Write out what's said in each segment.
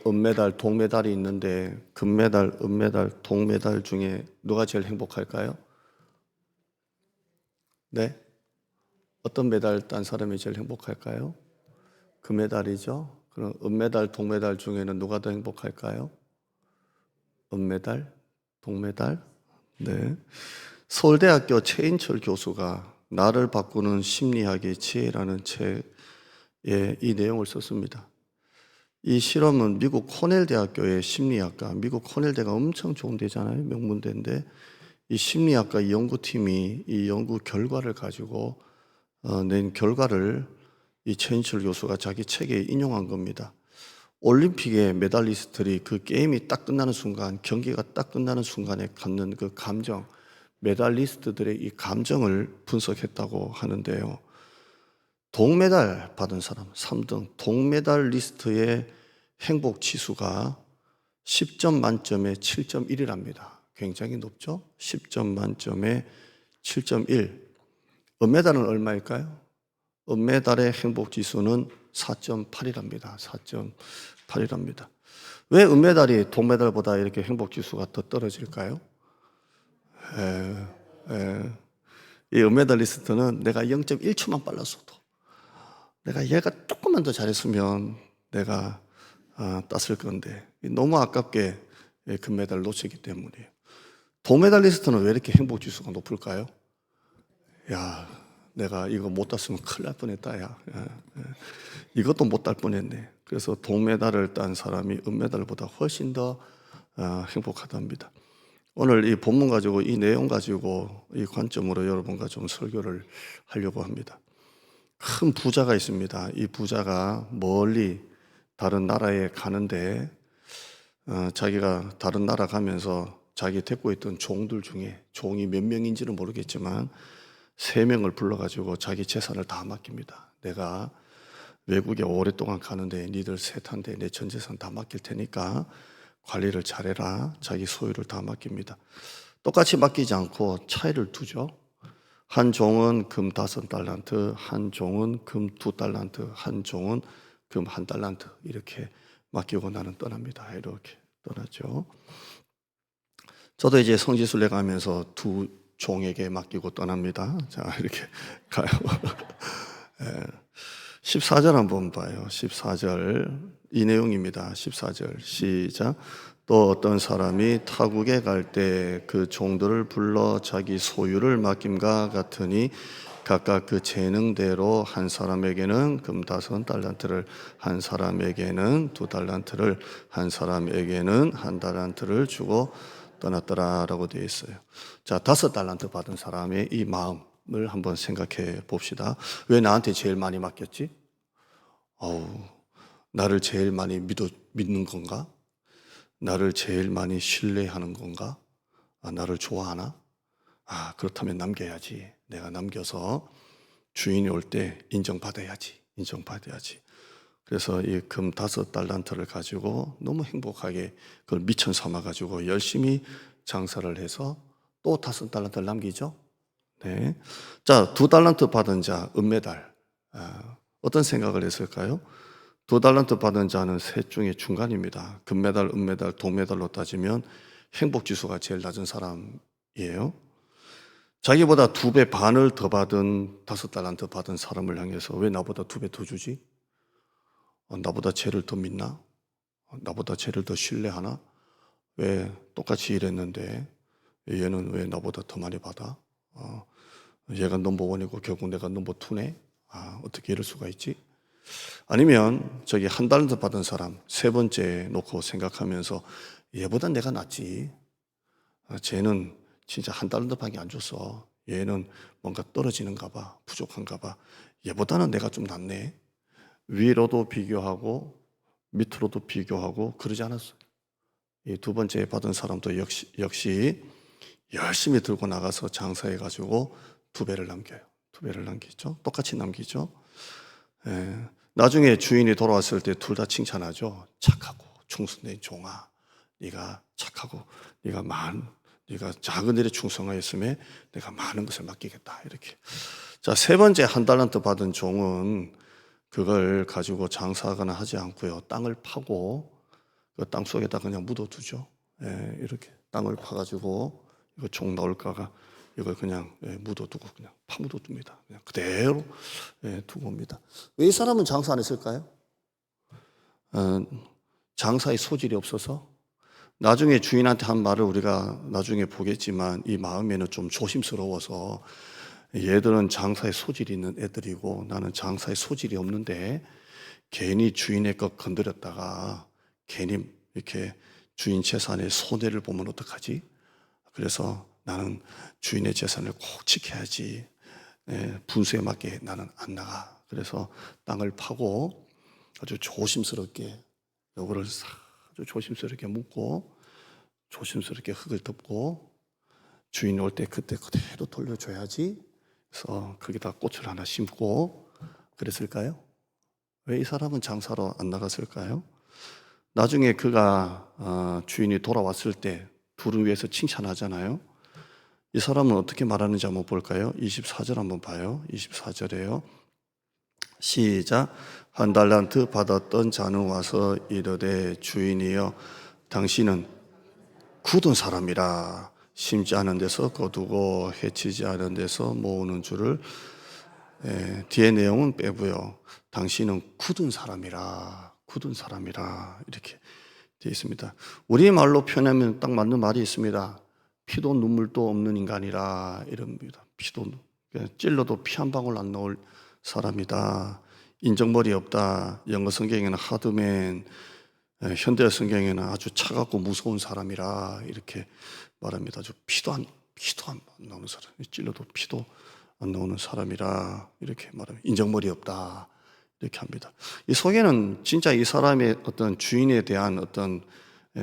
은메달, 동메달이 있는데 금메달, 은메달, 동메달 중에 누가 제일 행복할까요? 네? 어떤 메달 딴 사람이 제일 행복할까요? 금메달이죠. 그럼 은메달, 동메달 중에는 누가 더 행복할까요? 은메달, 동메달? 네. 서울대학교 최인철 교수가 나를 바꾸는 심리학의 지혜라는 책에 이 내용을 썼습니다. 이 실험은 미국 코넬 대학교의 심리학과, 미국 코넬대가 엄청 좋은 데잖아요. 명문대인데 이 심리학과 연구팀이 이 연구 결과를 가지고 낸 결과를 이 최인철 교수가 자기 책에 인용한 겁니다. 올림픽의 메달리스트들이 그 게임이 딱 끝나는 순간, 경기가 딱 끝나는 순간에 갖는 그 감정, 메달리스트들의 이 감정을 분석했다고 하는데요. 동메달 받은 사람, 3등 동메달리스트의 행복 지수가 10점 만점에 7.1이랍니다. 굉장히 높죠? 10점 만점에 7.1. 은메달은 얼마일까요? 은메달의 행복 지수는 4.8이랍니다. 4.8이랍니다. 왜 은메달이 동메달보다 이렇게 행복 지수가 더 떨어질까요? 이 은메달리스트는 내가 0.1초만 빨랐어도, 내가 얘가 조금만 더 잘했으면 내가 땄을 건데 너무 아깝게 금메달을 놓쳤기 때문이에요. 동메달리스트는 왜 이렇게 행복 지수가 높을까요? 야, 내가 이거 못 땄으면 큰일 날 뻔했다. 야, 이것도 못 딸 뻔했네. 그래서 동메달을 딴 사람이 은메달보다 훨씬 더 행복하답니다. 오늘 이 본문 가지고, 이 내용 가지고 이 관점으로 여러분과 좀 설교를 하려고 합니다. 큰 부자가 있습니다. 이 부자가 멀리 다른 나라에 가는데 자기가 다른 나라 가면서 자기 데리고 있던 종들 중에, 종이 몇 명인지는 모르겠지만 3명을 불러가지고 자기 재산을 다 맡깁니다. 내가 외국에 오랫동안 가는데 니들 셋한테 내 전 재산 다 맡길 테니까 관리를 잘해라. 자기 소유를 다 맡깁니다. 똑같이 맡기지 않고 차이를 두죠. 한 종은 금 5달란트, 한 종은 금 2달란트, 한 종은 금 1달란트 이렇게 맡기고 나는 떠납니다. 이렇게 떠나죠. 저도 이제 성지순례 가면서 2 종에게 맡기고 떠납니다. 자, 이렇게 가요. 14절 한번 봐요. 14절 이 내용입니다. 14절 시작. 또 어떤 사람이 타국에 갈 때 그 종들을 불러 자기 소유를 맡김과 같으니 각각 그 재능대로 한 사람에게는 금 5달란트를, 한 사람에게는 2달란트를, 한 사람에게는 1달란트를 주고 떠났더라라고 되어 있어요. 자, 5달란트 받은 사람의 이 마음을 한번 생각해 봅시다. 왜 나한테 제일 많이 맡겼지? 나를 제일 많이 믿는 건가? 나를 제일 많이 신뢰하는 건가? 나를 좋아하나? 그렇다면 남겨야지. 내가 남겨서 주인이 올 때 인정받아야지. 그래서 이 금 5달란트를 가지고 너무 행복하게 그걸 미천 삼아가지고 열심히 장사를 해서 또 5달란트를 남기죠. 네. 자, 2달란트 받은 자, 은메달. 어떤 생각을 했을까요? 2달란트 받은 자는 셋 중에 중간입니다. 금메달, 은메달, 동메달로 따지면 행복지수가 제일 낮은 사람이에요. 자기보다 2배 반을 더 받은 5달란트 받은 사람을 향해서 왜 나보다 2배 더 주지? 나보다 쟤를 더 믿나? 나보다 쟤를 더 신뢰하나? 왜 똑같이 일했는데 얘는 왜 나보다 더 많이 받아? 얘가 넘버1이고 결국 내가 넘버2네? 어떻게 이럴 수가 있지? 아니면 저기 1달란트 받은 사람 3번째 놓고 생각하면서 얘보다 내가 낫지. 쟤는 진짜 1달란트밖에 안 줬어. 얘는 뭔가 떨어지는가 봐, 부족한가 봐. 얘보다는 내가 좀 낫네. 위로도 비교하고 밑으로도 비교하고 그러지 않았어요. 이 2번째 받은 사람도 역시 열심히 들고 나가서 장사해가지고 2배를 남겨요. 2배를 남기죠. 똑같이 남기죠. 나중에 주인이 돌아왔을 때 둘 다 칭찬하죠. 착하고 충성된 종아, 네가 착하고 네가 작은 일에 충성하였음에 내가 많은 것을 맡기겠다. 이렇게. 자, 3번째 1달란트 받은 종은 그걸 가지고 장사하거나 하지 않고요. 땅을 파고 그 땅 속에다 그냥 묻어두죠. 이렇게 땅을 파가지고 이거 종 나올까가 이걸 그냥 묻어두고 그냥 파묻어둡니다. 그냥 그대로 두고 옵니다. 왜 이 사람은 장사 안 했을까요? 장사의 소질이 없어서. 나중에 주인한테 한 말을 우리가 나중에 보겠지만 이 마음에는 좀 조심스러워서 얘들은 장사에 소질이 있는 애들이고 나는 장사에 소질이 없는데 괜히 주인의 것 건드렸다가 괜히 이렇게 주인 재산에 손해를 보면 어떡하지? 그래서 나는 주인의 재산을 꼭 지켜야지. 분수에 맞게 나는 안 나가. 그래서 땅을 파고 아주 조심스럽게 요거를 아주 조심스럽게 묶고 조심스럽게 흙을 덮고 주인 올 때 그때 그대로 돌려줘야지. 그래서 거기다 꽃을 하나 심고 그랬을까요? 왜 이 사람은 장사로 안 나갔을까요? 나중에 그가 주인이 돌아왔을 때 둘을 위해서 칭찬하잖아요. 이 사람은 어떻게 말하는지 한번 볼까요? 24절 한번 봐요. 24절에요. 시작. 한 달란트 받았던 자는 와서 이르되 주인이여 당신은 굳은 사람이라 심지 않은 데서 거두고 해치지 않은 데서 모으는 줄을. 뒤에 내용은 빼고요. 당신은 굳은 사람이라 이렇게 되어 있습니다. 우리말로 표현하면 딱 맞는 말이 있습니다. 피도 눈물도 없는 인간이라 이럽니다. 찔러도 피 한 방울 안 나올 사람이다. 인정머리 없다. 영어 성경에는 하드맨, 현대 성경에는 아주 차갑고 무서운 사람이라 이렇게 말합니다. 아주 피도 안 나오는 사람, 찔러도 피도 안 나오는 사람이라 이렇게 말합니다. 인정머리 없다 이렇게 합니다. 이 속에는 진짜 이 사람의 어떤 주인에 대한 어떤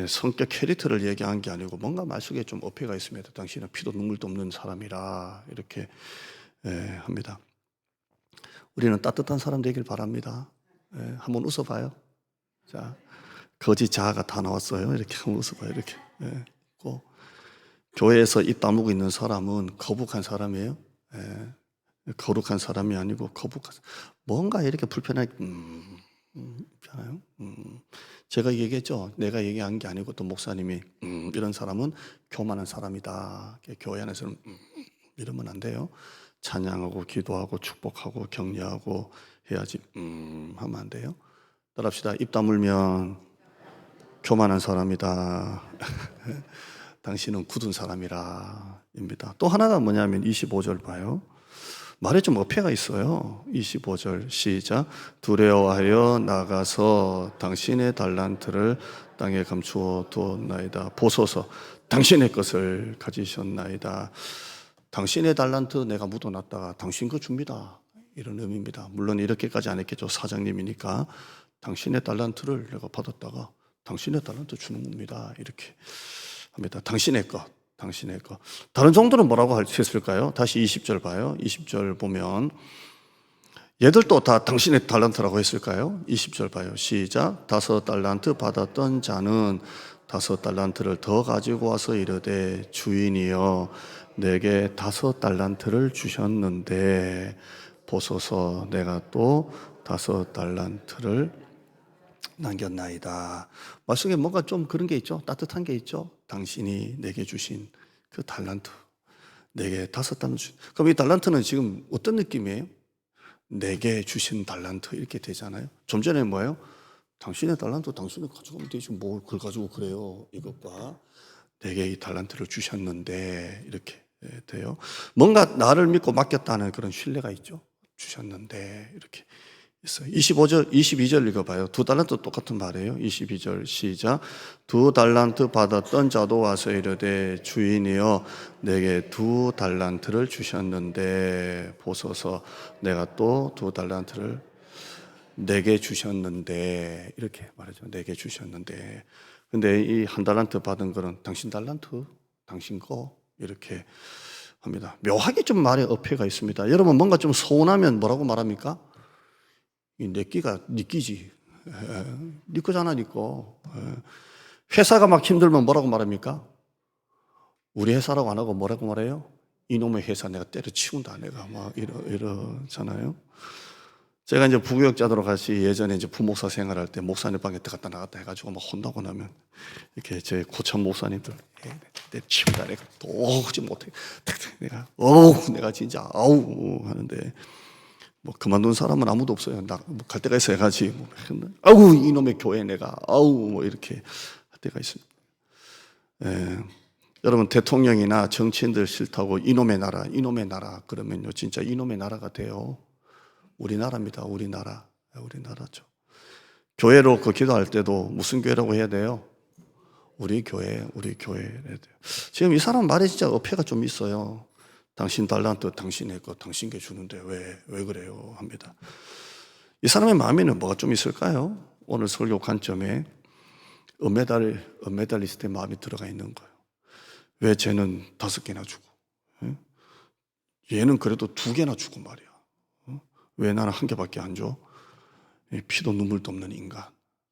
성격 캐릭터를 얘기한 게 아니고 뭔가 말 속에 좀 어폐가 있습니다. 당신은 피도 눈물도 없는 사람이라 이렇게 합니다. 우리는 따뜻한 사람 되길 바랍니다. 한번 웃어봐요. 자, 거짓 자아가 다 나왔어요. 이렇게 한번 웃어봐요. 이렇게. 교회에서 입 다물고 있는 사람은 거북한 사람이에요. 거룩한 사람이 아니고 거북한 뭔가 이렇게 불편하게 있잖아요. 제가 얘기했죠. 내가 얘기한 게 아니고 또 목사님이 이런 사람은 교만한 사람이다. 교회 안에서는 이러면 안 돼요. 찬양하고 기도하고 축복하고 격려하고 해야지 하면 안 돼요. 따라합시다. 입 다물면 교만한 사람이다. 당신은 굳은 사람이라 입니다. 또 하나가 뭐냐면 25절 봐요. 말에 좀 어폐가 있어요. 25절 시작. 두려워하여 나가서 당신의 달란트를 땅에 감추어 두었나이다. 보소서 당신의 것을 가지셨나이다. 당신의 달란트 내가 묻어놨다가 당신 거 줍니다. 이런 의미입니다. 물론 이렇게까지 안 했겠죠. 사장님이니까 당신의 달란트를 내가 받았다가 당신의 달란트 주는 겁니다. 이렇게 합니다. 당신의 것. 다른 정도는 뭐라고 했을까요? 다시 20절 봐요. 20절 보면 얘들도 다 당신의 달란트라고 했을까요? 20절 봐요. 시작. 5달란트 받았던 자는 5달란트를 더 가지고 와서 이르되 주인이여 내게 5달란트를 주셨는데 보소서 내가 또 5달란트를 남겼나이다. 말씀에 뭔가 좀 그런 게 있죠. 따뜻한 게 있죠. 당신이 내게 주신 그 달란트, 내게 5달란트. 그럼 이 달란트는 지금 어떤 느낌이에요? 내게 주신 달란트 이렇게 되잖아요. 좀 전에 뭐예요? 당신의 달란트 당신이 가져가면 되지 뭘 그걸 가지고 그래요. 이것과 내게 이 달란트를 주셨는데 이렇게 돼요. 뭔가 나를 믿고 맡겼다는 그런 신뢰가 있죠. 주셨는데 이렇게 있어요. 22절 읽어봐요. 2달란트 똑같은 말이에요. 22절 시작. 2달란트 받았던 자도 와서 이르되 주인이여 내게 2달란트를 주셨는데 보소서 내가 또 2달란트를 내게 주셨는데 이렇게 말하죠. 내게 주셨는데 근데 이 1달란트 받은 거는 당신 달란트, 당신 거 이렇게 합니다. 묘하게 좀 말에 어폐가 있습니다. 여러분 뭔가 좀 서운하면 뭐라고 말합니까? 내 끼가 네 끼지. 네 거잖아, 네 거. 회사가 막 힘들면 뭐라고 말합니까? 우리 회사라고 안 하고 뭐라고 말해요? 이놈의 회사 내가 때려치운다. 내가 막 이러잖아요. 제가 이제 부교육자들로 같이 예전에 이제 부목사 생활할 때 목사님 방에 들어갔다 나갔다 해가지고 막 혼나고 나면 이렇게 제 고참 목사님들 내 치우다 내가 도저히 못해. 내가 진짜 아우 하는데 뭐 그만둔 사람은 아무도 없어요. 갈 때가 있어야 가지. 뭐, 아우 이놈의 교회 내가 아우 뭐 이렇게 할 때가 있습니다. 여러분 대통령이나 정치인들 싫다고 이놈의 나라 그러면요 진짜 이놈의 나라가 돼요. 우리나라입니다. 우리나라죠. 교회로 기도할 때도 무슨 교회라고 해야 돼요? 우리 교회 해야 돼요. 지금 이 사람 말에 진짜 어폐가 좀 있어요. 당신 달란트 당신의 거 당신께 주는데 왜 그래요? 합니다. 이 사람의 마음에는 뭐가 좀 있을까요? 오늘 설교 관점에 은메달리스트의 마음이 들어가 있는 거예요. 왜 쟤는 5개나 주고 얘는 그래도 2개나 주고 말이야. 왜 나는 1개밖에 안 줘? 피도 눈물도 없는 인간,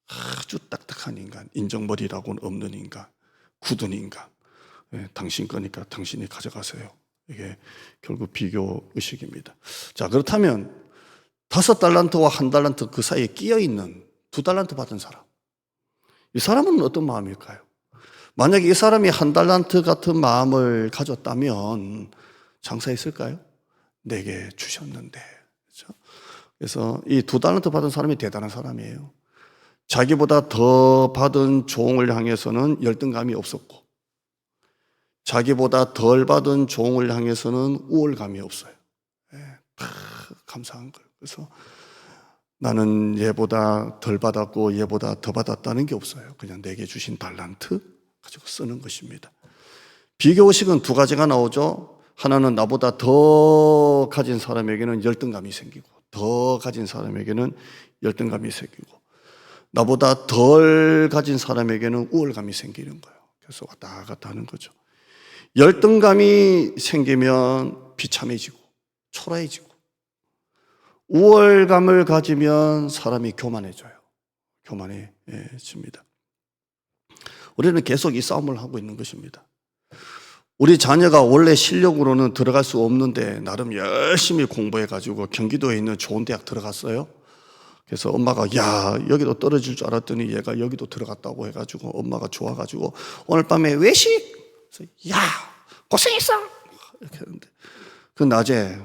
아주 딱딱한 인간, 인정머리라고는 없는 인간, 굳은 인간. 당신 거니까 당신이 가져가세요. 이게 결국 비교 의식입니다. 자, 그렇다면 5달란트와 1달란트 그 사이에 끼어있는 2달란트 받은 사람, 이 사람은 어떤 마음일까요? 만약에 이 사람이 1달란트 같은 마음을 가졌다면 장사했을까요? 내게 주셨는데. 그렇죠? 그래서 이 2달란트 받은 사람이 대단한 사람이에요. 자기보다 더 받은 종을 향해서는 열등감이 없었고 자기보다 덜 받은 종을 향해서는 우월감이 없어요. 감사한 거예요. 그래서 나는 얘보다 덜 받았고 얘보다 더 받았다는 게 없어요. 그냥 내게 주신 달란트 가지고 쓰는 것입니다. 비교의식은 2가지가 나오죠. 하나는 나보다 더 가진 사람에게는 열등감이 생기고 더 가진 사람에게는 열등감이 생기고 나보다 덜 가진 사람에게는 우월감이 생기는 거예요. 그래서 왔다 갔다 하는 거죠. 열등감이 생기면 비참해지고 초라해지고 우월감을 가지면 사람이 교만해집니다. 우리는 계속 이 싸움을 하고 있는 것입니다. 우리 자녀가 원래 실력으로는 들어갈 수 없는데 나름 열심히 공부해가지고 경기도에 있는 좋은 대학 들어갔어요. 그래서 엄마가 야 여기도 떨어질 줄 알았더니 얘가 여기도 들어갔다고 해가지고 엄마가 좋아가지고 오늘 밤에 외식! 야 고생했어! 이렇게 하는데 그 낮에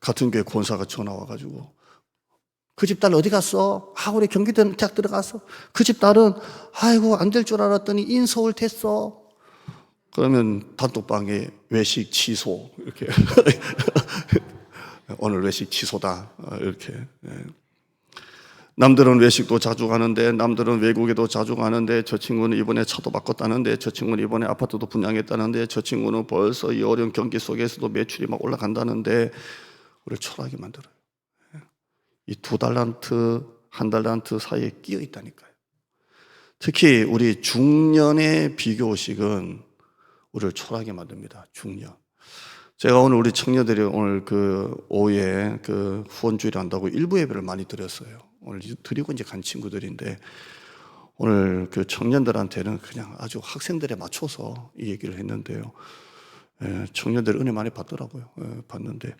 같은 교회 권사가 전화 와가지고 그 집 딸 어디 갔어? 우리 경기도 대학 들어갔어. 그 집 딸은 아이고 안 될 줄 알았더니 인서울 됐어. 그러면 단톡방에 외식 취소 이렇게 오늘 외식 취소다 이렇게. 남들은 외식도 자주 가는데 남들은 외국에도 자주 가는데 저 친구는 이번에 차도 바꿨다는데 저 친구는 이번에 아파트도 분양했다는데 저 친구는 벌써 이 어려운 경기 속에서도 매출이 막 올라간다는데 우리를 초라하게 만들어요. 이 2달란트, 1달란트 사이에 끼어 있다니까요. 특히 우리 중년의 비교의식은 우리를 초라하게 만듭니다. 중년. 제가 오늘 우리 청년들이 오늘 오후에 후원주의를 한다고 일부 예배를 많이 드렸어요. 오늘 드리고 이제 간 친구들인데 오늘 청년들한테는 그냥 아주 학생들에 맞춰서 이 얘기를 했는데요. 청년들 은혜 많이 받더라고요. 받는데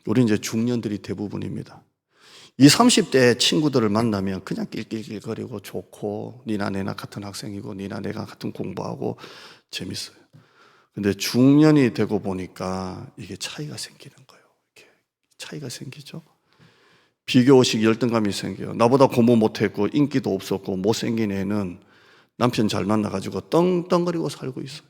우리 이제 중년들이 대부분입니다. 20, 30대 친구들을 만나면 그냥 낄낄낄거리고 좋고 니나 내나 같은 학생이고 니나 내가 같은 공부하고 재밌어요. 근데 중년이 되고 보니까 이게 차이가 생기는 거예요. 이렇게 차이가 생기죠. 비교의식, 열등감이 생겨요. 나보다 공부 못했고 인기도 없었고 못생긴 애는 남편 잘 만나가지고 떵떵거리고 살고 있어요.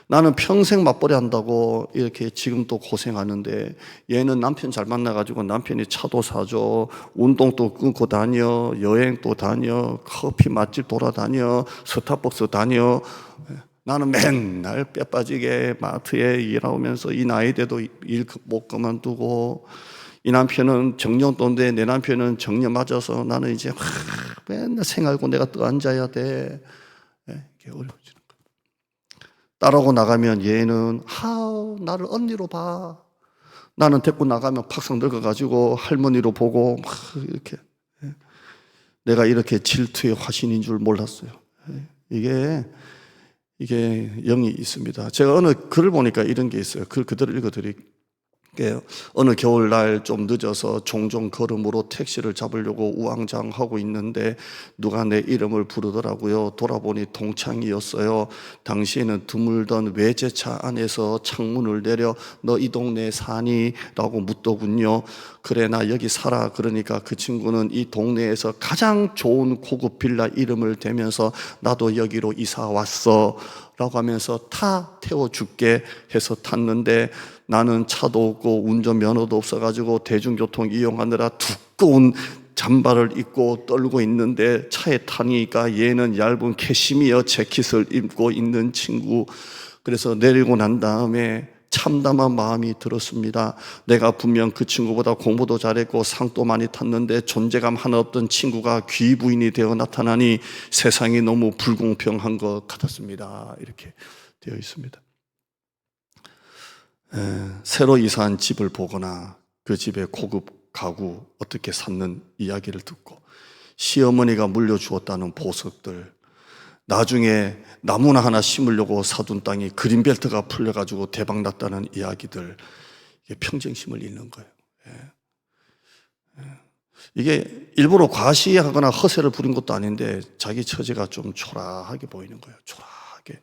나는 평생 맞벌이 한다고 이렇게 지금도 고생하는데 얘는 남편 잘 만나가지고 남편이 차도 사줘, 운동도 끊고 다녀, 여행도 다녀, 커피 맛집 돌아다녀, 스타벅스 다녀. 나는 맨날 뼈 빠지게 마트에 일하면서 이 나이 돼도 일 못 그만두고 이 남편은 정년도인데 내 남편은 정년 맞아서 나는 이제 맨날 생활고 내가 떠앉아야 돼. 이게 어려워지는 거예요. 딸하고 나가면 얘는 나를 언니로 봐. 나는 데리고 나가면 팍상 늙어가지고 할머니로 보고 막 이렇게. 내가 이렇게 질투의 화신인 줄 몰랐어요. 이게 영이 있습니다. 제가 어느 글을 보니까 이런 게 있어요. 글 그대로 읽어드릴게요. 어느 겨울날 좀 늦어서 종종 걸음으로 택시를 잡으려고 우왕좌왕하고 있는데 누가 내 이름을 부르더라고요. 돌아보니 동창이었어요. 당시에는 드물던 외제차 안에서 창문을 내려 너 이 동네에 사니? 라고 묻더군요. 그래 나 여기 살아. 그러니까 그 친구는 이 동네에서 가장 좋은 고급 빌라 이름을 대면서 나도 여기로 이사 왔어 라고 하면서 타 태워줄게 해서 탔는데 나는 차도 없고 운전면허도 없어가지고 대중교통 이용하느라 두꺼운 잠바를 입고 떨고 있는데 차에 타니까 얘는 얇은 캐시미어 재킷을 입고 있는 친구. 그래서 내리고 난 다음에 참담한 마음이 들었습니다. 내가 분명 그 친구보다 공부도 잘했고 상도 많이 탔는데 존재감 하나 없던 친구가 귀부인이 되어 나타나니 세상이 너무 불공평한 것 같았습니다. 이렇게 되어 있습니다. 새로 이사한 집을 보거나 그 집의 고급 가구 어떻게 샀는 이야기를 듣고 시어머니가 물려주었다는 보석들, 나중에 나무나 하나 심으려고 사둔 땅이 그린벨트가 풀려가지고 대박났다는 이야기들, 이게 평정심을 잃는 거예요. 이게 일부러 과시하거나 허세를 부린 것도 아닌데 자기 처지가 좀 초라하게 보이는 거예요. 초라하게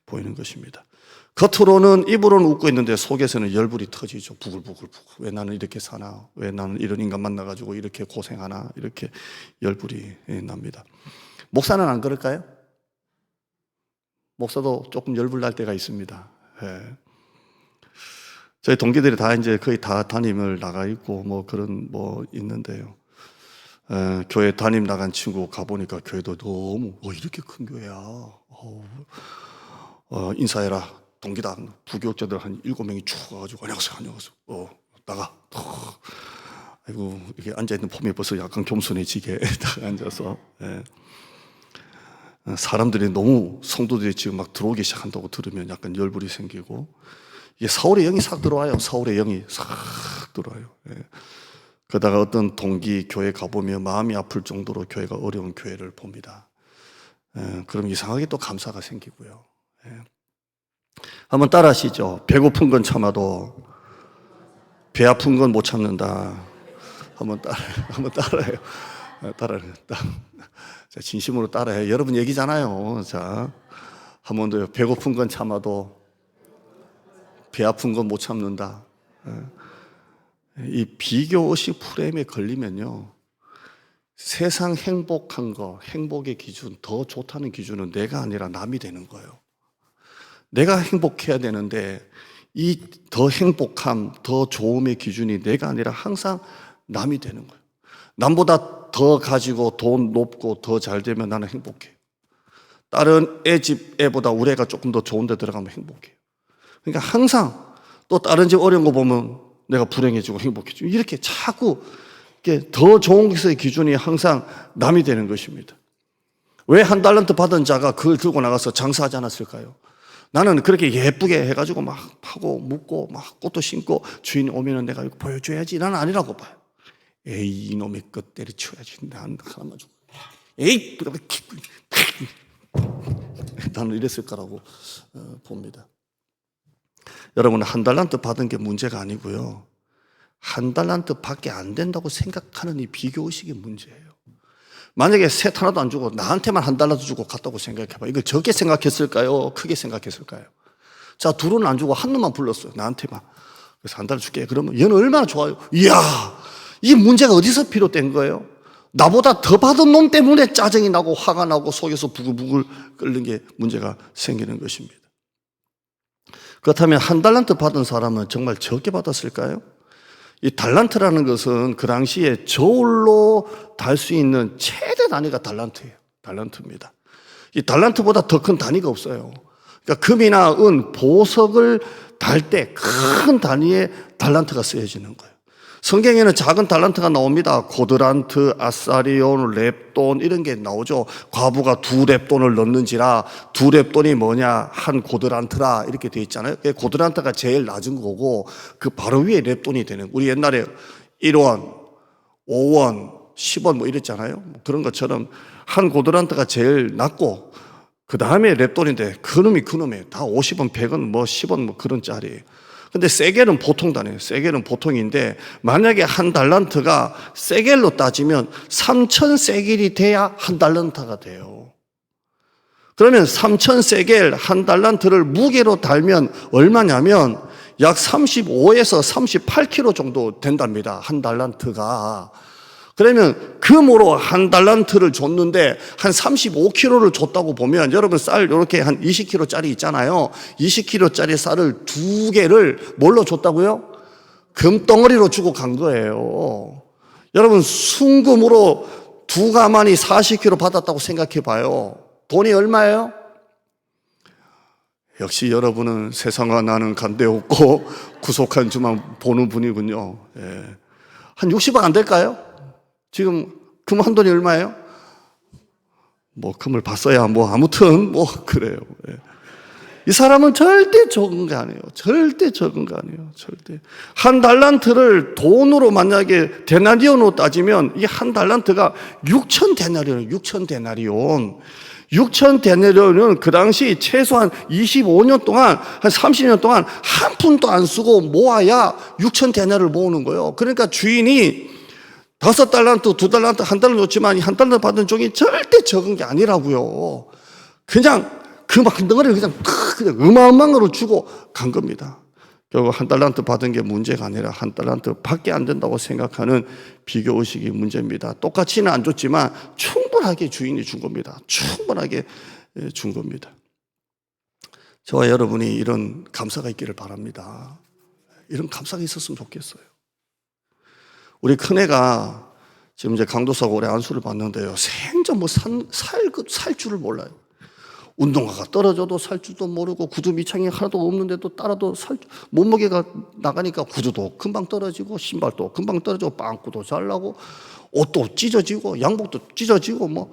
보이는 것입니다. 겉으로는, 입으로는 웃고 있는데 속에서는 열불이 터지죠. 부글부글. 왜 나는 이렇게 사나? 왜 나는 이런 인간 만나가지고 이렇게 고생하나? 이렇게 열불이 납니다. 목사는 안 그럴까요? 목사도 조금 열불 날 때가 있습니다. 저희 동기들이 다 이제 거의 다 담임을 나가 있고 뭐 그런 뭐 있는데요. 교회 담임 나간 친구 가보니까 교회도 너무 이렇게 큰 교회야. 인사해라. 동기당 부교육자들 한 7명이 쭉 와가지고 안녕하세요. 나가. 아이고 이게 앉아있는 폼이 벌써 약간 겸손해지게 딱 앉아서 사람들이 너무 성도들이 지금 막 들어오기 시작한다고 들으면 약간 열불이 생기고 이게 사울의 영이 싹 들어와요. 사울의 영이 싹 들어와요. 그러다가 어떤 동기 교회 가보면 마음이 아플 정도로 교회가 어려운 교회를 봅니다. 그럼 이상하게 또 감사가 생기고요. 한번 따라 하시죠. 배고픈 건 참아도 배 아픈 건 못 참는다. 한번 따라해요. 따라해요. 자, 진심으로 따라해요. 여러분 얘기잖아요. 자, 한 번 더요. 배고픈 건 참아도 배 아픈 건 못 참는다. 이 비교의식 프레임에 걸리면요, 세상 행복한 거, 행복의 기준, 더 좋다는 기준은 내가 아니라 남이 되는 거예요. 내가 행복해야 되는데 이 더 행복함, 더 좋음의 기준이 내가 아니라 항상 남이 되는 거예요. 남보다 더 가지고 돈 높고 더 잘 되면 나는 행복해. 다른 집 애보다 우리 애가 조금 더 좋은 데 들어가면 행복해. 그러니까 항상 또 다른 집 어려운 거 보면 내가 불행해지고 행복해지고 이렇게 자꾸 더 좋은 것의 기준이 항상 남이 되는 것입니다. 왜 1달란트 받은 자가 그걸 들고 나가서 장사하지 않았을까요? 나는 그렇게 예쁘게 해가지고 막 하고 묻고 막 꽃도 심고 주인 오면은 내가 이거 보여줘야지. 나는 아니라고 봐요. 에이 이놈의 것 때려쳐야지. 난 하나만 주고. 에이 나는 이랬을 거라고 봅니다. 여러분 1달란트 받은 게 문제가 아니고요. 1달란트 밖에 안 된다고 생각하는 이 비교의식이 문제예요. 만약에 셋 하나도 안 주고 나한테만 1달러도 주고 갔다고 생각해봐. 이걸 적게 생각했을까요? 크게 생각했을까요? 자, 둘은 안 주고 한 놈만 불렀어요. 나한테만. 그래서 1달러 줄게. 그러면 얘는 얼마나 좋아요. 이야, 이 문제가 어디서 비롯된 거예요? 나보다 더 받은 놈 때문에 짜증이 나고 화가 나고 속에서 부글부글 끓는 게 문제가 생기는 것입니다. 그렇다면 1달란트 받은 사람은 정말 적게 받았을까요? 이 달란트라는 것은 그 당시에 저울로 달 수 있는 최대 단위가 달란트예요. 달란트입니다. 이 달란트보다 더 큰 단위가 없어요. 그러니까 금이나 은, 보석을 달 때 큰 단위의 달란트가 쓰여지는 거예요. 성경에는 작은 달란트가 나옵니다. 고드란트, 아사리온, 렙돈 이런 게 나오죠. 과부가 2렙돈을 넣는지라 2렙돈이 뭐냐? 한 고드란트라 이렇게 되어 있잖아요. 고드란트가 제일 낮은 거고 그 바로 위에 렙돈이 되는. 우리 옛날에 1원, 5원, 10원 뭐 이랬잖아요. 그런 것처럼 한 고드란트가 제일 낮고 그 다음에 렙돈인데 그놈이 다 50원, 100원, 뭐 10원 뭐 그런 짜리예요. 근데 세겔은 보통 단위예요. 세겔은 보통인데 만약에 한 달란트가 세겔로 따지면 3천 세겔이 돼야 한 달란트가 돼요. 그러면 3천 세겔 한 달란트를 무게로 달면 얼마냐면 약 35에서 38kg 정도 된답니다. 한 달란트가. 그러면 금으로 한 달란트를 줬는데 한 35kg를 줬다고 보면 여러분 쌀 이렇게 한 20kg짜리 있잖아요. 20kg짜리 쌀을 2개를 뭘로 줬다고요? 금덩어리로 주고 간 거예요. 여러분 순금으로 2가마니 40kg 받았다고 생각해 봐요. 돈이 얼마예요? 역시 여러분은 세상과 나는 간대 없고 구속한 주만 보는 분이군요. 예. 한 60억 안 될까요? 지금 금 한 돈이 얼마예요? 뭐 금을 봤어야 뭐 아무튼 뭐 그래요. 예. 이 사람은 절대 적은 거 아니에요. 절대 적은 거 아니에요. 절대. 한 달란트를 돈으로 만약에 데나리온으로 따지면 이 한 달란트가 6천 데나리온, 6천 데나리온. 6천 데나리온은 그 당시 최소한 25년 동안, 한 30년 동안 한 푼도 안 쓰고 모아야 6천 데나리온을 모으는 거예요. 그러니까 주인이 5달란트, 2달란트, 한 달란트 줬지만 이 한 달란트 받은 종이 절대 적은 게 아니라고요. 그냥 그 한 덩어리를 그냥 어마어마한 걸로 주고 간 겁니다. 결국 한 달란트 받은 게 문제가 아니라 한 달란트 밖에 안 된다고 생각하는 비교의식이 문제입니다. 똑같이는 안 줬지만 충분하게 주인이 준 겁니다. 충분하게 준 겁니다. 저와 여러분이 이런 감사가 있기를 바랍니다. 이런 감사가 있었으면 좋겠어요. 우리 큰애가 지금 이제 강도사고 올해 안수를 받는데요. 생전 뭐 살 줄을 몰라요. 운동화가 떨어져도 살 줄도 모르고 구두 밑창이 하나도 없는데도 따라도 몸무게가 나가니까 구두도 금방 떨어지고 신발도 금방 떨어지고 빵꾸도 잘 나고 옷도 찢어지고 양복도 찢어지고 뭐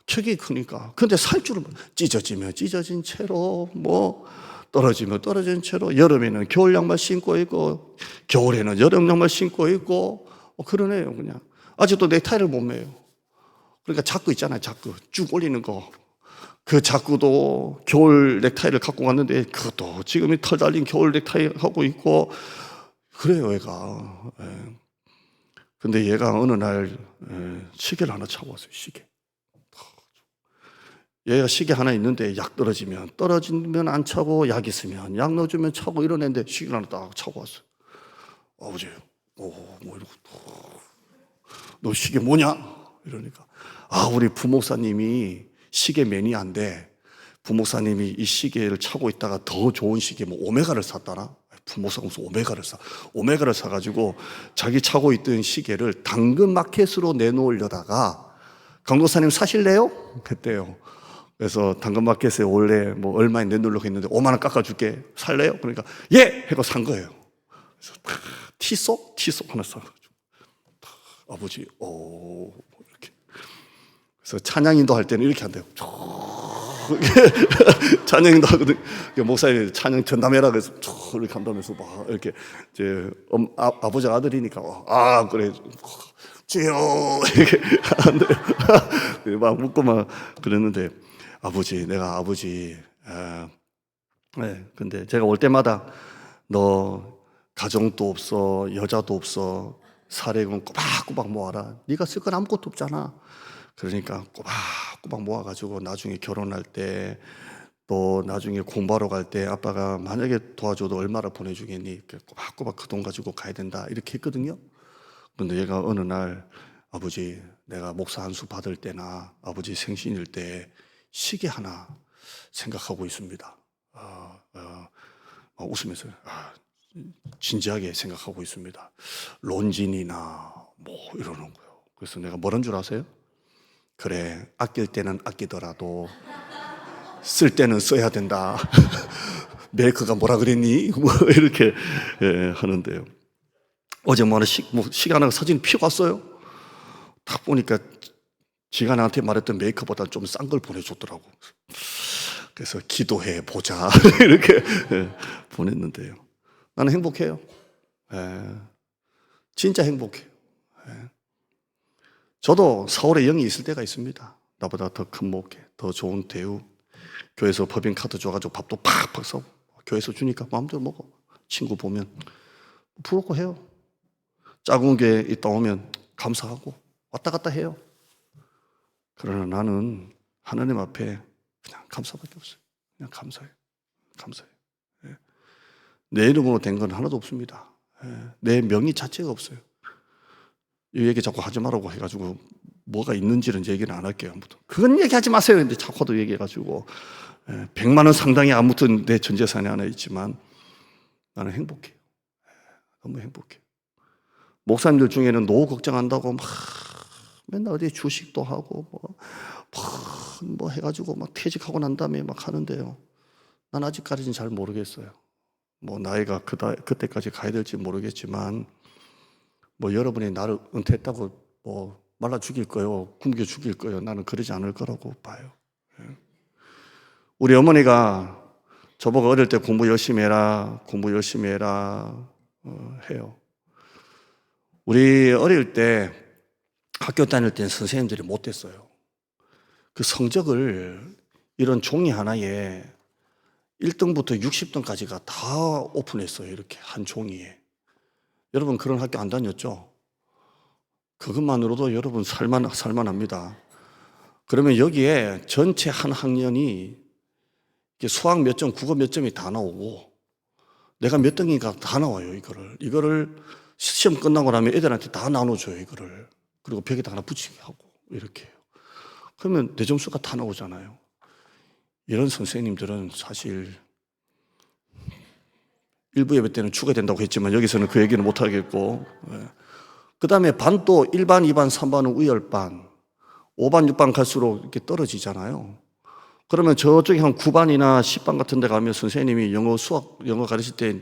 척이 크니까. 근데 살 줄을 찢어지면 찢어진 채로 뭐 떨어지면 떨어진 채로 여름에는 겨울 양말 신고 있고 겨울에는 여름 양말 신고 있고 그러네요. 그냥 아직도 넥타이를 못 매요. 그러니까 자꾸 있잖아요. 자꾸 쭉 올리는 거. 그 자꾸도 겨울 넥타이를 갖고 갔는데 그것도 지금이 털 달린 겨울 넥타이 하고 있고 그래요 얘가. 근데 얘가 어느 날 시계를 하나 차고 왔어요. 시계. 얘가 시계 하나 있는데 약 떨어지면 안 차고 약 있으면 약 넣어주면 차고 이런 애인데 시계를 하나 딱 차고 왔어요. 아버지 뭐 이러고 너 시계 뭐냐? 이러니까 우리 부목사님이 시계 매니아인데 부목사님이 이 시계를 차고 있다가 더 좋은 시계 뭐 오메가를 샀다나? 부목사가 무슨 오메가를 사가지고 자기 차고 있던 시계를 당근마켓으로 내놓으려다가 강도사님 사실래요? 했대요. 그래서 당근마켓에 원래 뭐 얼마에 내놓으려고 했는데 5만 원 깎아줄게. 살래요? 그러니까 예! 하고 산 거예요. 그래서 티속 하나 사가지고 아버지 이렇게. 그래서 찬양인도 할 때는 이렇게 한대요. 찬양인도 하거든. 목사님 찬양 전담해라 그래서 이렇게 한다면서 막 이렇게 이제 아버지 아들이니까 그래 주여 이렇게 한대요. 막 묻고 막 그랬는데 내가 아버지 근데 제가 올 때마다 너 가정도 없어 여자도 없어 사례금 꼬박꼬박 모아라. 네가 쓸 건 아무것도 없잖아. 그러니까 꼬박꼬박 모아가지고 나중에 결혼할 때 또 나중에 공부하러 갈 때 아빠가 만약에 도와줘도 얼마나 보내주겠니? 꼬박꼬박 그 돈 가지고 가야 된다 이렇게 했거든요. 근데 얘가 어느 날 아버지 내가 목사 안수 받을 때나 아버지 생신일 때 시계 하나 생각하고 있습니다. 웃으면서 진지하게 생각하고 있습니다. 론진이나 뭐 이러는 거예요. 그래서 내가 뭐란 줄 아세요? 그래 아낄 때는 아끼더라도 쓸 때는 써야 된다. 메이커가 뭐라 그랬니? 뭐 이렇게 하는데요. 어제 시간 하나 사진 피고 왔어요. 딱 보니까 지가 나한테 말했던 메이커보다 좀 싼 걸 보내줬더라고. 그래서 기도해 보자 이렇게 보냈는데요. 나는 행복해요. 진짜 행복해요. 저도 서울에 영이 있을 때가 있습니다. 나보다 더 큰 목회, 더 좋은 대우. 교회에서 법인카드 줘가지고 밥도 팍팍 써. 교회에서 주니까 마음대로 먹어. 친구 보면 부럽고 해요. 작은 교회 있다 오면 감사하고 왔다 갔다 해요. 그러나 나는 하나님 앞에 그냥 감사밖에 없어요. 그냥 감사해요. 감사해요. 예. 내 이름으로 된 건 하나도 없습니다. 예. 내 명의 자체가 없어요. 이 얘기 자꾸 하지 말라고 해가지고 뭐가 있는지는 얘기는 안 할게요. 아무튼 그건 얘기하지 마세요. 근데 자꾸도 얘기해가지고 100만 원 상당히 아무튼 내 전 재산이 하나 있지만 나는 행복해요. 너무 행복해요. 목사님들 중에는 노후 걱정한다고 막 맨날 어디 주식도 하고 뭐 해가지고 막 퇴직하고 난 다음에 막 하는데요. 난 아직까지는 잘 모르겠어요. 뭐 나이가 그때까지 가야 될지 모르겠지만 뭐 여러분이 나를 은퇴했다고 뭐 말라 죽일 거요, 굶겨 죽일 거요. 나는 그러지 않을 거라고 봐요. 우리 어머니가 저보고 어릴 때 공부 열심히 해라, 공부 열심히 해라 해요. 우리 어릴 때 학교 다닐 땐 선생님들이 못됐어요. 그 성적을 이런 종이 하나에 1등부터 60등까지가 다 오픈했어요. 이렇게 한 종이에. 여러분 그런 학교 안 다녔죠? 그것만으로도 여러분 살만합니다. 그러면 여기에 전체 한 학년이 수학 몇 점, 국어 몇 점이 다 나오고 내가 몇 등인가 다 나와요. 이거를 시험 끝나고 나면 애들한테 다 나눠줘요. 이거를. 그리고 벽에다 하나 붙이게 하고 이렇게 해요. 그러면 내 점수가 다 나오잖아요. 이런 선생님들은 사실 일부 예배 때는 추가 된다고 했지만 여기서는 그 얘기는 못 하겠고, 그 다음에 반도 1반, 2반, 3반은 우열반, 5반, 6반 갈수록 이렇게 떨어지잖아요. 그러면 저쪽에 한 9반이나 10반 같은 데 가면 선생님이 영어 가르칠 때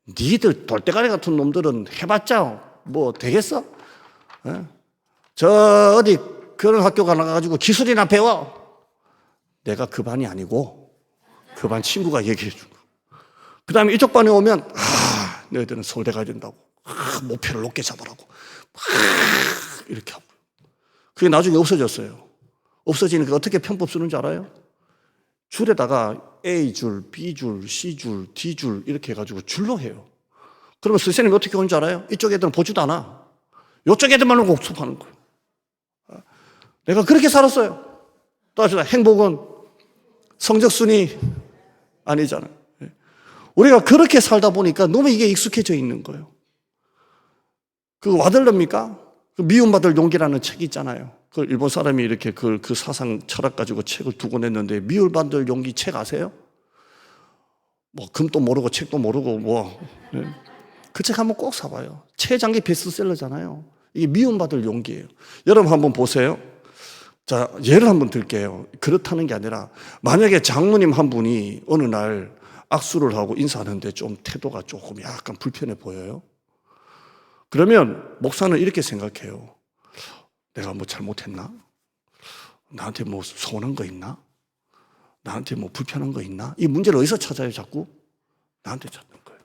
니들 돌대가리 같은 놈들은 해봤자 뭐 되겠어? 저 어디 그런 학교 가가지고 기술이나 배워. 내가 그 반이 아니고 그 반 친구가 얘기해 주고, 그 다음에 이쪽 반에 오면 너희들은 서울대 가야 된다고, 목표를 높게 잡으라고 이렇게 하고. 그게 나중에 없어졌어요. 없어지니까 어떻게 편법 쓰는 줄 알아요? 줄에다가 A줄, B줄, C줄, D줄 이렇게 해가지고 줄로 해요. 그러면 선생님이 어떻게 오는 줄 알아요? 이쪽 애들은 보지도 않아. 이쪽 애들만 오고 수업하는 거예요. 내가 그렇게 살았어요. 따라서 행복은 성적순위 아니잖아요. 우리가 그렇게 살다 보니까 너무 이게 익숙해져 있는 거예요. 그거 와들릅니까? 그 미움받을 용기라는 책이 있잖아요. 그 일본 사람이 이렇게 그 사상 철학 가지고 책을 두고 냈는데, 미움받을 용기 책 아세요? 뭐 금도 모르고 책도 모르고 그 책 한번 꼭 사봐요. 최장기 베스트셀러잖아요. 이게 미움받을 용기예요. 여러분 한번 보세요. 자, 예를 한번 들게요. 그렇다는 게 아니라 만약에 장로님 한 분이 어느 날 악수를 하고 인사하는데 좀 태도가 조금 약간 불편해 보여요. 그러면 목사는 이렇게 생각해요. 내가 뭐 잘못했나? 나한테 뭐 서운한 거 있나? 나한테 뭐 불편한 거 있나? 이 문제를 어디서 찾아요, 자꾸? 나한테 찾는 거예요.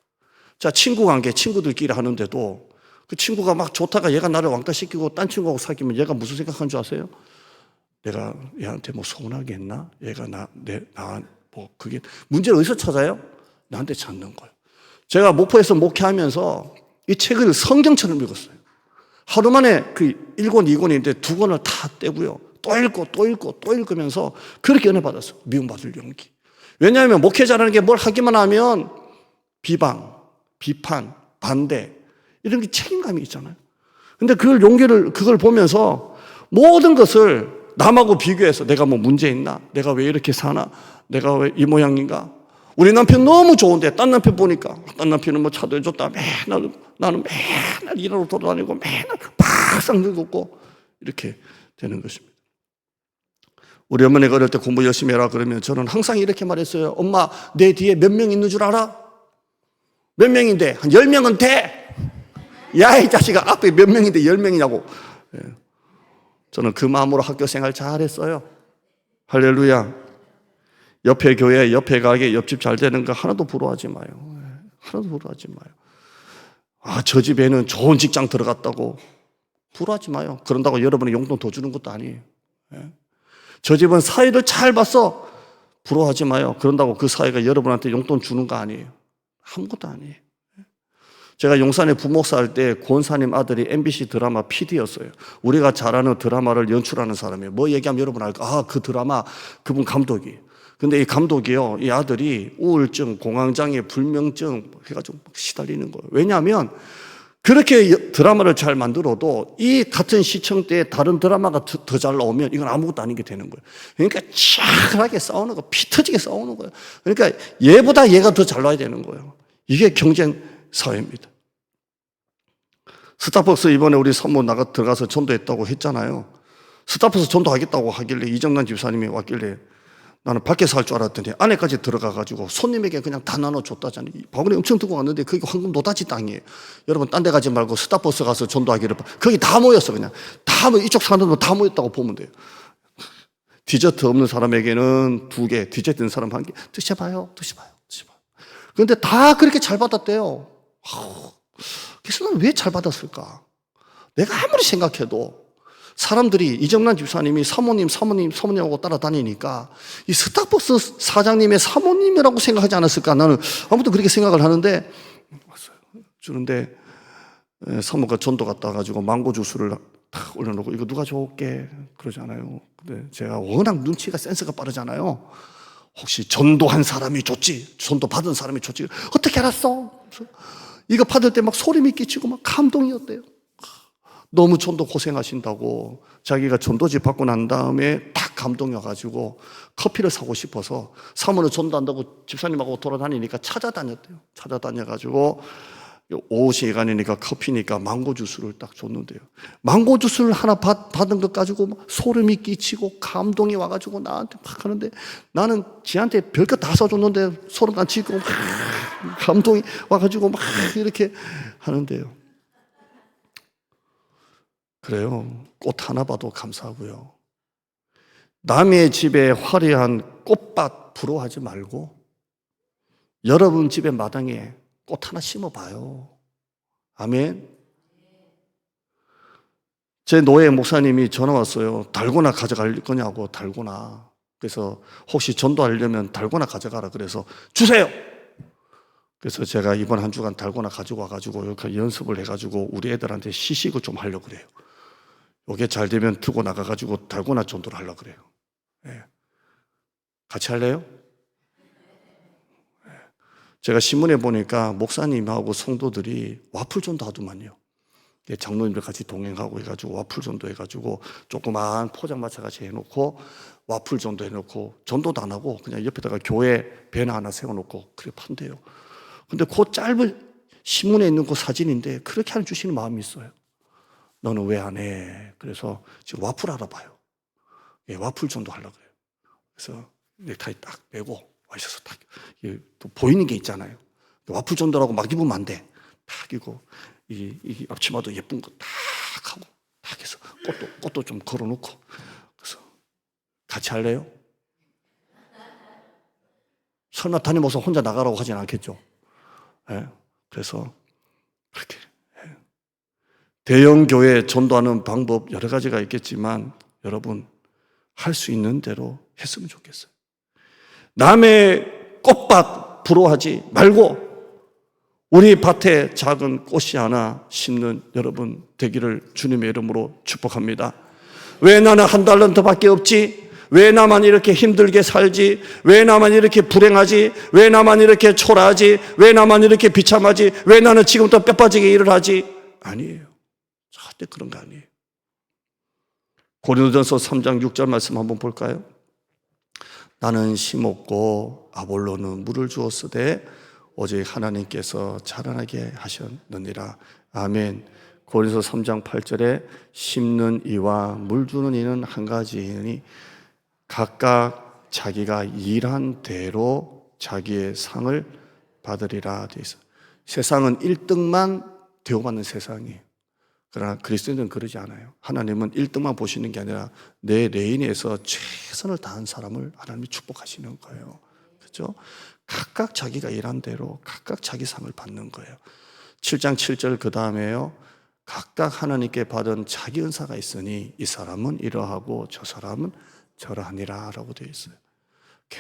자, 친구 관계, 친구들끼리 하는데도 그 친구가 막 좋다가 얘가 나를 왕따시키고 딴 친구하고 사귀면 얘가 무슨 생각하는 줄 아세요? 내가 얘한테 뭐 서운하게 했나? 얘가 뭐 그게 문제를 어디서 찾아요? 나한테 찾는 거예요. 제가 목포에서 목회하면서 이 책을 성경처럼 읽었어요. 하루 만에 그 1권, 2권인데 2권을 다 떼고요. 또 읽고 또 읽고 또 읽으면서 그렇게 은혜 받았어요. 미움받을 용기. 왜냐하면 목회자라는 게 뭘 하기만 하면 비방, 비판, 반대 이런 게 책임감이 있잖아요. 근데 그걸 보면서 모든 것을 남하고 비교해서 내가 뭐 문제 있나? 내가 왜 이렇게 사나? 내가 왜 이 모양인가? 우리 남편 너무 좋은데 딴 남편 보니까 딴 남편은 뭐 차도 해줬다. 나는 맨날 일하러 돌아다니고 맨날 박상 늙었고 이렇게 되는 것입니다. 우리 어머니가 어릴 때 공부 열심히 해라 그러면 저는 항상 이렇게 말했어요. 엄마, 내 뒤에 몇 명 있는 줄 알아? 몇 명인데? 한 10명은 돼! 야, 이 자식아, 앞에 몇 명인데 10명이냐고. 저는 그 마음으로 학교 생활 잘했어요. 할렐루야. 옆에 교회, 옆에 가게, 옆집 잘 되는 거 하나도 부러워하지 마요. 하나도 부러워하지 마요. 저 집에는 좋은 직장 들어갔다고 부러워하지 마요. 그런다고 여러분이 용돈 더 주는 것도 아니에요. 저 집은 사회를 잘 봤어. 부러워하지 마요. 그런다고 그 사회가 여러분한테 용돈 주는 거 아니에요. 아무것도 아니에요. 제가 용산에 부목사 할 때 권사님 아들이 MBC 드라마 PD였어요. 우리가 잘 아는 드라마를 연출하는 사람이에요. 뭐 얘기하면 여러분 알까? 아, 그 드라마 그분 감독이. 근데 이 감독이요, 이 아들이 우울증, 공황장애, 불면증 해가지고 막 시달리는 거예요. 왜냐하면 그렇게 드라마를 잘 만들어도 이 같은 시청대에 다른 드라마가 더 잘 나오면 이건 아무것도 아닌 게 되는 거예요. 그러니까 치열하게 싸우는 거, 피 터지게 싸우는 거예요. 그러니까 얘보다 얘가 더 잘 나야 되는 거예요. 이게 경쟁 사회입니다. 스타벅스 이번에 우리 사모 들어가서 전도했다고 했잖아요. 스타벅스 전도하겠다고 하길래 이정란 집사님이 왔길래 나는 밖에서 할 줄 알았더니 안에까지 들어가가지고 손님에게 그냥 다 나눠줬다잖아요. 바구니 엄청 들고 왔는데 그게 황금 노다지 땅이에요. 여러분 딴 데 가지 말고 스타벅스 가서 전도하기를 거기 다 모였어. 그냥 다 이쪽 사람들 다 모였다고 보면 돼요. 디저트 없는 사람에게는 2개, 디저트 있는 사람 1개 드셔봐요. 그런데 다 그렇게 잘 받았대요. 그래서 난 왜 잘 받았을까? 내가 아무리 생각해도 사람들이 이정란 집사님이 사모님하고 따라다니니까 이 스타벅스 사장님의 사모님이라고 생각하지 않았을까? 나는 아무튼 그렇게 생각을 하는데 주는데 사모가 전도 갔다 가지고 망고 주스를 탁 올려놓고 이거 누가 좋을게 그러잖아요. 근데 제가 워낙 눈치가 센스가 빠르잖아요. 혹시 전도한 사람이 좋지? 전도 받은 사람이 좋지? 어떻게 알았어? 이거 받을 때 막 소름이 끼치고 막 감동이었대요. 너무 전도 고생하신다고 자기가 전도지 받고 난 다음에 딱 감동이 와가지고 커피를 사고 싶어서 사모는 전도한다고 집사님하고 돌아다니니까 찾아다녔대요. 찾아다녀가지고 오후 시간이니까 커피니까 망고 주스를 딱 줬는데요. 망고 주스를 하나 받은 것 가지고 막 소름이 끼치고 감동이 와가지고 나한테 막 하는데 나는 지한테 별것 다 사줬는데 소름 안 치고 막 감동이 와가지고 막 이렇게 하는데요. 그래요. 꽃 하나 봐도 감사하고요. 남의 집에 화려한 꽃밭 부러워하지 말고 여러분 집의 마당에 꽃 하나 심어봐요. 아멘. 제 노예 목사님이 전화 왔어요. 달고나 가져갈 거냐고. 달고나. 그래서 혹시 전도하려면 달고나 가져가라. 그래서 주세요. 그래서 제가 이번 한 주간 달고나 가지고 와가지고 이렇게 연습을 해가지고 우리 애들한테 시식을 좀 하려고 그래요. 이게 잘 되면 들고 나가가지고 달고나 전도를 하려고 그래요. 네. 같이 할래요? 네. 제가 신문에 보니까 목사님하고 성도들이 와플 전도 하더만요. 장로님들 같이 동행하고 해가지고 와플 전도 해가지고 조그만 포장마차 같이 해놓고 와플 전도 해놓고 전도도 안 하고 그냥 옆에다가 교회 배너 하나 세워놓고 그렇게 판대요. 근데 그 짧은 신문에 있는 그 사진인데 그렇게 하는 주시는 마음이 있어요. 너는 왜 안 해? 그래서 지금 와플 알아봐요. 예, 와플 전도 하려고 그래요. 그래서 넥타이 딱 매고 와있어서 딱 또 보이는 게 있잖아요. 와플 전도라고 막 입으면 안 돼. 딱 입고 이 앞치마도 예쁜 거 딱 하고 딱 해서 꽃도 좀 걸어놓고 그래서 같이 할래요? 설마 담임 목사 혼자 나가라고 하진 않겠죠? 예, 그래서 그렇게 대형 교회 전도하는 방법 여러 가지가 있겠지만 여러분 할 수 있는 대로 했으면 좋겠어요. 남의 꽃밭 부러워하지 말고 우리 밭에 작은 꽃이 하나 심는 여러분 되기를 주님의 이름으로 축복합니다. 왜 나는 한 달란트밖에 없지? 왜 나만 이렇게 힘들게 살지? 왜 나만 이렇게 불행하지? 왜 나만 이렇게 초라하지? 왜 나만 이렇게 비참하지? 왜 나는 지금부터 뼈 빠지게 일을 하지? 아니에요. 절대 그런 거 아니에요. 고린도전서 3장 6절 말씀 한번 볼까요? 나는 심었고 아볼로는 물을 주었으되 오직 하나님께서 자라나게 하셨느니라. 아멘. 고린도서 3장 8절에 심는 이와 물 주는 이는 한 가지이니 각각 자기가 일한 대로 자기의 상을 받으리라 되어 있어요. 세상은 1등만 대우받는 세상이에요. 그러나 그리스도인은 그러지 않아요. 하나님은 1등만 보시는 게 아니라 내 레인에서 최선을 다한 사람을 하나님이 축복하시는 거예요. 그렇죠? 각각 자기가 일한 대로 각각 자기 상을 받는 거예요. 7장 7절 그 다음에요. 각각 하나님께 받은 자기 은사가 있으니 이 사람은 이러하고 저 사람은 저러하니라 라고 되어 있어요.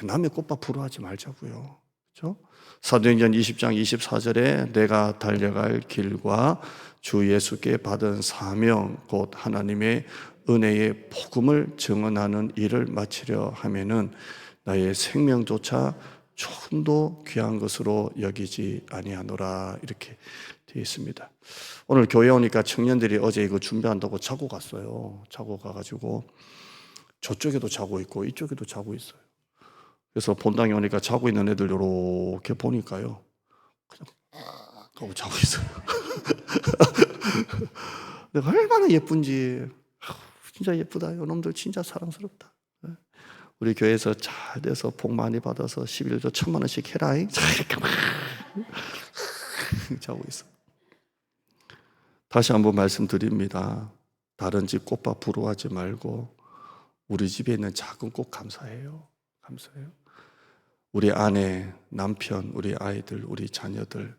남의 꽃밭 부러워하지 말자고요. 그렇죠? 사도행전 20장 24절에 내가 달려갈 길과 주 예수께 받은 사명 곧 하나님의 은혜의 복음을 증언하는 일을 마치려 하면은 나의 생명조차 조금도 귀한 것으로 여기지 아니하노라 이렇게 되어 있습니다. 오늘 교회 오니까 청년들이 어제 이거 준비한다고 자고 갔어요. 자고 가가지고 저쪽에도 자고 있고 이쪽에도 자고 있어요. 그래서 본당에 오니까 자고 있는 애들 이렇게 보니까요, 그냥 하고 자고 있어요. 내가 얼마나 예쁜지, 진짜 예쁘다. 이놈들 진짜 사랑스럽다. 우리 교회에서 잘 돼서 복 많이 받아서 11조 1,000만 원씩 해라잉. 이렇게 막 자고 있어. 다시 한번 말씀드립니다. 다른 집 꽃밭 부러워하지 말고 우리 집에 있는 작은 꽃 감사해요. 감사해요. 우리 아내, 남편, 우리 아이들, 우리 자녀들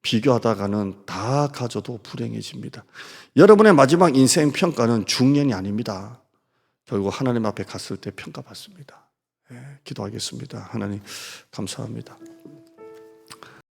비교하다가는 다 가져도 불행해집니다. 여러분의 마지막 인생 평가는 중년이 아닙니다. 결국 하나님 앞에 갔을 때 평가받습니다. 기도하겠습니다. 하나님 감사합니다.